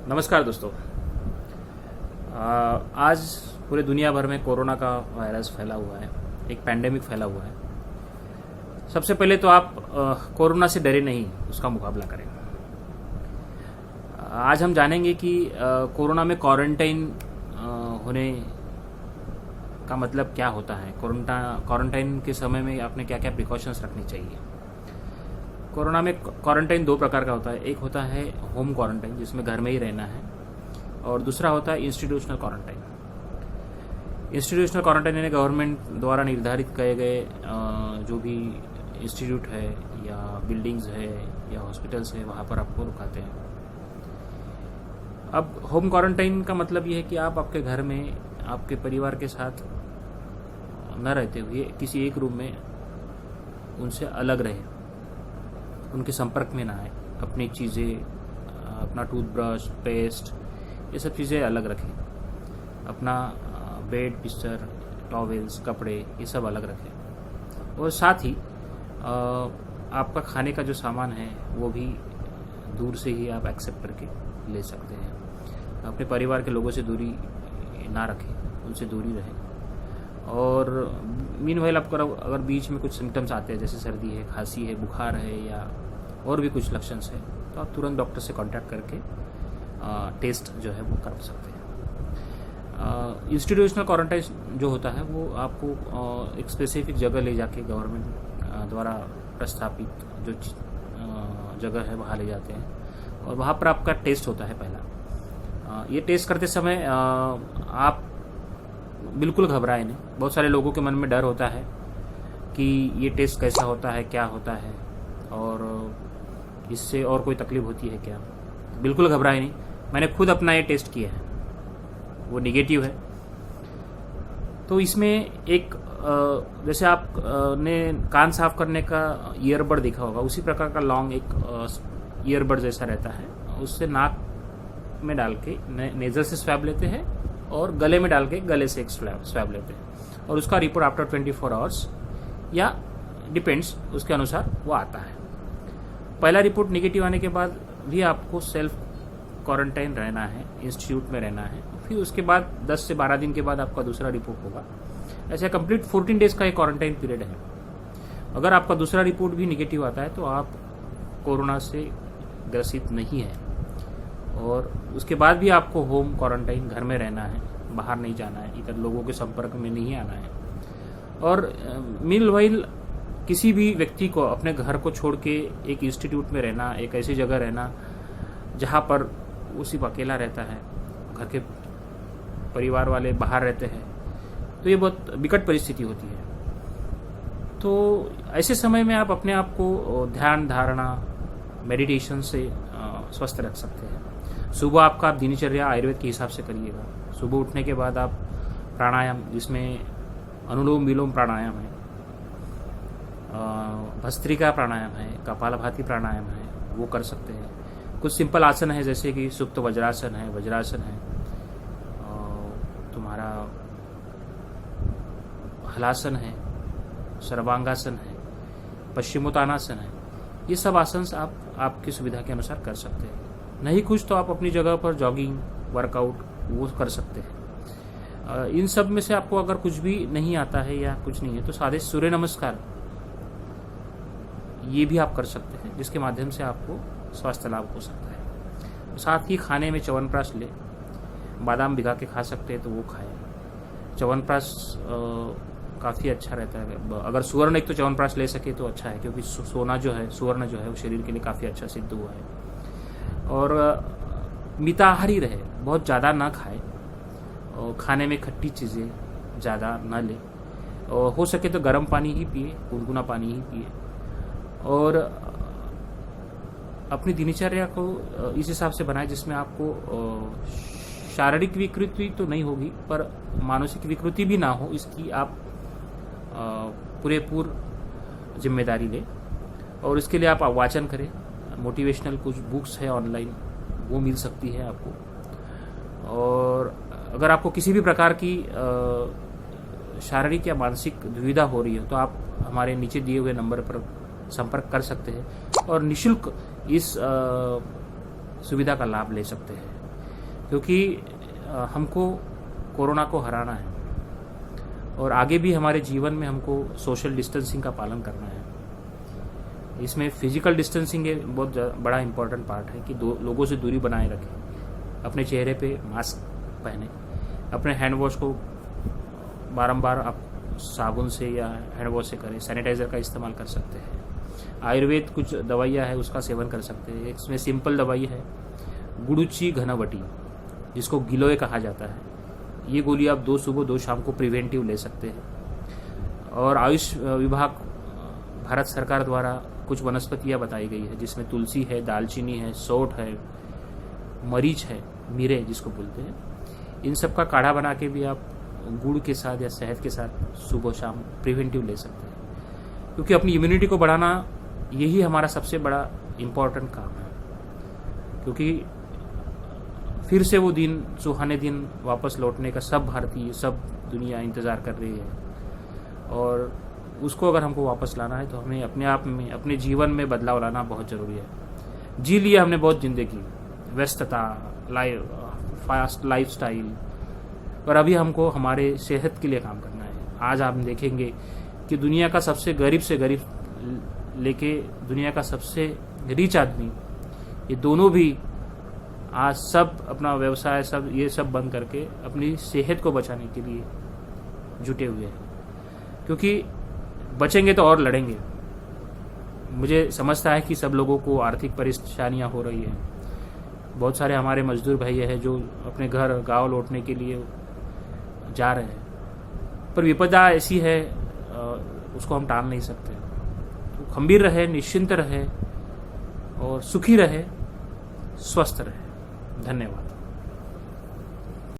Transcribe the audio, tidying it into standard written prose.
नमस्कार दोस्तों। आज पूरे दुनिया भर में कोरोना का वायरस फैला हुआ है, एक पैंडेमिक फैला हुआ है। सबसे पहले तो आप कोरोना से डरे नहीं, उसका मुकाबला करें। आज हम जानेंगे कि कोरोना में क्वारंटाइन होने का मतलब क्या होता है। क्वारंटाइन के समय में आपने क्या क्या प्रिकॉशंस रखनी चाहिए। कोरोना में क्वारंटाइन दो प्रकार का होता है। एक होता है होम क्वारंटाइन, जिसमें घर में ही रहना है, और दूसरा होता है इंस्टीट्यूशनल क्वारंटाइन। इंस्टीट्यूशनल क्वारंटाइन यानी गवर्नमेंट द्वारा निर्धारित किए गए जो भी इंस्टीट्यूट है या बिल्डिंग्स है या हॉस्पिटल्स है, वहाँ पर आपको रुकाते हैं। अब होम क्वारंटाइन का मतलब ये है कि आप आपके घर में आपके परिवार के साथ न रहते हुए किसी एक रूम में उनसे अलग रहे, उनके संपर्क में ना आए, अपनी चीज़ें, अपना टूथब्रश, पेस्ट, ये सब चीज़ें अलग रखें, अपना बेड, बिस्तर, टॉवेल्स, कपड़े, ये सब अलग रखें, और साथ ही आपका खाने का जो सामान है वो भी दूर से ही आप एक्सेप्ट करके ले सकते हैं। अपने परिवार के लोगों से दूरी ना रखें, उनसे दूरी रहें। और मीनवाइल आपको अगर बीच में कुछ सिम्टम्स आते हैं, जैसे सर्दी है, खांसी है, बुखार है या और भी कुछ लक्षण है, तो आप तुरंत डॉक्टर से कांटेक्ट करके टेस्ट जो है वो कर सकते हैं। इंस्टीट्यूशनल क्वारंटाइन जो होता है वो आपको एक स्पेसिफिक जगह ले जाके गवर्नमेंट द्वारा प्रस्तावित जो जगह है वहाँ ले जाते हैं, और वहाँ पर आपका टेस्ट होता है पहला। ये टेस्ट करते समय आप बिल्कुल घबराए नहीं। बहुत सारे लोगों के मन में डर होता है कि ये टेस्ट कैसा होता है, क्या होता है, और इससे और कोई तकलीफ होती है क्या। बिल्कुल घबराए नहीं। मैंने खुद अपना ये टेस्ट किया है, वो निगेटिव है। तो इसमें एक जैसे आप ने कान साफ करने का ईयरबड देखा होगा, उसी प्रकार का लॉन्ग एक ईयरबड जैसा रहता है, उससे नाक में डाल के नेजल से स्वैब लेते हैं और गले में डाल के गले से एक स्वैब लेते हैं, और उसका रिपोर्ट आफ्टर 24 आवर्स या डिपेंड्स उसके अनुसार वो आता है। पहला रिपोर्ट निगेटिव आने के बाद भी आपको सेल्फ क्वारंटाइन रहना है, इंस्टीट्यूट में रहना है। फिर उसके बाद 10 से 12 दिन के बाद आपका दूसरा रिपोर्ट होगा। ऐसे कंप्लीट 14 डेज का एक क्वारंटाइन पीरियड है। अगर आपका दूसरा रिपोर्ट भी निगेटिव आता है तो आप कोरोना से ग्रसित नहीं है, और उसके बाद भी आपको होम क्वारंटाइन, घर में रहना है, बाहर नहीं जाना है, इधर लोगों के संपर्क में नहीं आना है। और मीनवाइल किसी भी व्यक्ति को अपने घर को छोड़ के एक इंस्टीट्यूट में रहना, एक ऐसी जगह रहना जहाँ पर वो सिर्फ अकेला रहता है, घर के परिवार वाले बाहर रहते हैं, तो ये बहुत विकट परिस्थिति होती है। तो ऐसे समय में आप अपने आप को ध्यान धारणा, मेडिटेशन से स्वस्थ रख सकते हैं। सुबह आपका आप दिनचर्या आयुर्वेद के हिसाब से करिएगा। सुबह उठने के बाद आप प्राणायाम, जिसमें अनुलोम विलोम प्राणायाम है, भस्त्रिका प्राणायाम है, कपालभाति प्राणायाम है, वो कर सकते हैं। कुछ सिंपल आसन है जैसे कि सुप्त वज्रासन है, तुम्हारा हलासन है, सर्वांगासन है, पश्चिमोत्तानासन है। ये सब आसन आप आपकी सुविधा के अनुसार कर सकते हैं। नहीं कुछ तो आप अपनी जगह पर जॉगिंग, वर्कआउट वो कर सकते हैं। इन सब में से आपको अगर कुछ भी नहीं आता है या कुछ नहीं है तो सादे सूर्य नमस्कार ये भी आप कर सकते हैं, जिसके माध्यम से आपको स्वास्थ्य लाभ हो सकता है। साथ ही खाने में च्यवनप्राश ले, बादाम भिगा के खा सकते हैं तो वो खाएं। च्यवनप्राश काफ़ी अच्छा रहता है। अगर सुवर्ण एक तो च्यवनप्राश ले सके तो अच्छा है, क्योंकि सुवर्ण जो है वो शरीर के लिए काफ़ी अच्छा सिद्ध हुआ है। और मिताहारी रहे, बहुत ज़्यादा ना खाए, और खाने में खट्टी चीज़ें ज़्यादा ना ले, और हो सके तो गर्म पानी ही पिए, गुनगुना पानी ही पिए। और अपनी दिनचर्या को इस हिसाब से बनाए जिसमें आपको शारीरिक विकृति तो नहीं होगी पर मानसिक विकृति भी ना हो, इसकी आप पूरेपूर जिम्मेदारी लें। और इसके लिए आप वाचन करें। मोटिवेशनल कुछ बुक्स है ऑनलाइन, वो मिल सकती है आपको। और अगर आपको किसी भी प्रकार की शारीरिक या मानसिक दुविधा हो रही है तो आप हमारे नीचे दिए हुए नंबर पर संपर्क कर सकते हैं और निःशुल्क इस सुविधा का लाभ ले सकते हैं। क्योंकि हमको कोरोना को हराना है और आगे भी हमारे जीवन में हमको सोशल डिस्टेंसिंग का पालन करना है। इसमें फिजिकल डिस्टेंसिंग एक बहुत बड़ा इंपॉर्टेंट पार्ट है कि लोगों से दूरी बनाए रखें, अपने चेहरे पे मास्क पहने, अपने हैंड वॉश को बारंबार आप साबुन से या हैंड वॉश से करें, सैनिटाइज़र का इस्तेमाल कर सकते हैं। आयुर्वेद कुछ दवाइयाँ है उसका सेवन कर सकते हैं। इसमें सिंपल दवाई है गुड़ुची घनवटी, जिसको गिलोय कहा जाता है। ये गोली आप 2 सुबह 2 शाम को प्रिवेंटिव ले सकते हैं। और आयुष विभाग भारत सरकार द्वारा कुछ वनस्पतियाँ बताई गई है, जिसमें तुलसी है, दालचीनी है, सौंठ है, मरीच है, मिरे जिसको बोलते हैं। इन सब का काढ़ा बना के भी आप गुड़ के साथ या शहद के साथ सुबह शाम प्रिवेंटिव ले सकते हैं, क्योंकि अपनी इम्यूनिटी को बढ़ाना यही हमारा सबसे बड़ा इम्पोर्टेंट काम है। क्योंकि फिर से वो दिन, सुहाने दिन वापस लौटने का सब भारतीय, सब दुनिया इंतज़ार कर रही है, और उसको अगर हमको वापस लाना है तो हमें अपने आप में, अपने जीवन में बदलाव लाना बहुत ज़रूरी है। जी लिया हमने बहुत ज़िंदगी, व्यस्तता, फास्ट लाइफस्टाइल, और अभी हमको हमारे सेहत के लिए काम करना है। आज आप देखेंगे कि दुनिया का सबसे गरीब से गरीब लेके दुनिया का सबसे रिच आदमी, ये दोनों भी आज सब अपना व्यवसाय, सब ये सब बंद करके अपनी सेहत को बचाने के लिए जुटे हुए हैं, क्योंकि बचेंगे तो और लड़ेंगे। मुझे समझता है कि सब लोगों को आर्थिक परेशानियां हो रही हैं। बहुत सारे हमारे मजदूर भाई हैं जो अपने घर गांव लौटने के लिए जा रहे हैं, पर विपदा ऐसी है उसको हम टाल नहीं सकते। तो खंबीर रहे, निश्चिंत रहे और सुखी रहे, स्वस्थ रहे। धन्यवाद।